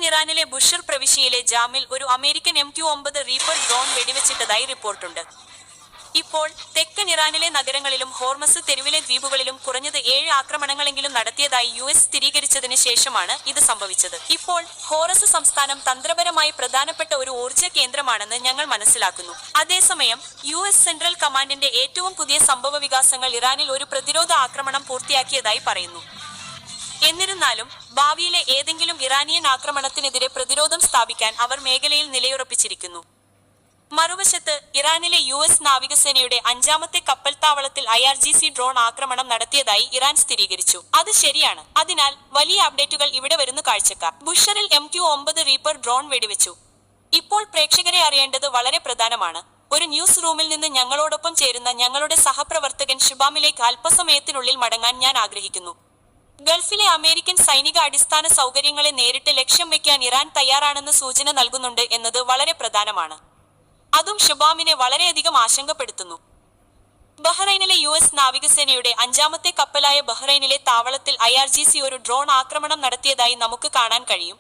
ഇറാനിലെ ബുഷർ പ്രവിശ്യയിലെ ജാമിൽ ഒരു അമേരിക്കൻ MQ-9 റീപ്പർ ഡ്രോൺ വെടിവെച്ചിട്ടതായി റിപ്പോർട്ടുണ്ട്. ഇപ്പോൾ തെക്കൻ ഇറാനിലെ നഗരങ്ങളിലും ഹോർമസ് തെരുവിലെ ദ്വീപുകളിലും കുറഞ്ഞത് 7 ആക്രമണങ്ങളെങ്കിലും നടത്തിയതായി US സ്ഥിരീകരിച്ചതിന് ശേഷമാണ് ഇത് സംഭവിച്ചത്. ഇപ്പോൾ ഹോറസ് സംസ്ഥാനം തന്ത്രപരമായി പ്രധാനപ്പെട്ട ഒരു ഊർജ്ജ കേന്ദ്രമാണെന്ന് ഞങ്ങൾ മനസ്സിലാക്കുന്നു. അതേസമയം US സെൻട്രൽ കമാൻഡിന്റെ ഏറ്റവും പുതിയ സംഭവവികാസങ്ങൾ ഇറാനിൽ ഒരു പ്രതിരോധ ആക്രമണം പൂർത്തിയാക്കിയതായി പറയുന്നു. എന്നിരുന്നാലും ഭാവിയിലെ ഏതെങ്കിലും ഇറാനിയൻ ആക്രമണത്തിനെതിരെ പ്രതിരോധം സ്ഥാപിക്കാൻ അവർ മേഖലയിൽ നിലയുറപ്പിച്ചിരിക്കുന്നു. മറുവശത്ത് ഇറാനിലെ US നാവികസേനയുടെ 5ാമത്തെ കപ്പൽത്താവളത്തിൽ IRGC ഡ്രോൺ ആക്രമണം നടത്തിയതായി ഇറാൻ സ്ഥിരീകരിച്ചു. അത് ശരിയാണ്. അതിനാൽ വലിയ അപ്ഡേറ്റുകൾ ഇവിടെ വരുന്നു കാഴ്ചക്കാർ. ബുഷറിൽ MQ-9 റീപ്പർ ഡ്രോൺ വെടിവെച്ചു. ഇപ്പോൾ പ്രേക്ഷകരെ അറിയേണ്ടത് വളരെ പ്രധാനമാണ്. ഒരു ന്യൂസ് റൂമിൽ നിന്ന് ഞങ്ങളോടൊപ്പം ചേരുന്ന ഞങ്ങളുടെ സഹപ്രവർത്തകൻ ശുഭാമിലേക്ക് അല്പസമയത്തിനുള്ളിൽ മടങ്ങാൻ ഞാൻ ആഗ്രഹിക്കുന്നു. ഗൾഫിലെ അമേരിക്കൻ സൈനിക അടിസ്ഥാന സൗകര്യങ്ങളെ നേരിട്ട് ലക്ഷ്യം വെക്കാൻ ഇറാൻ തയ്യാറാണെന്ന് സൂചന നൽകുന്നുണ്ട് എന്നത് വളരെ പ്രധാനമാണ്. അതും ശുഭാമിനെ വളരെയധികം ആശങ്കപ്പെടുത്തുന്നു. ബഹ്റൈനിലെ US നാവികസേനയുടെ 5ാമത്തെ കപ്പലായ ബഹ്റൈനിലെ താവളത്തിൽ IRGC ഒരു ഡ്രോൺ ആക്രമണം നടത്തിയതായി നമുക്ക് കാണാൻ കഴിയും.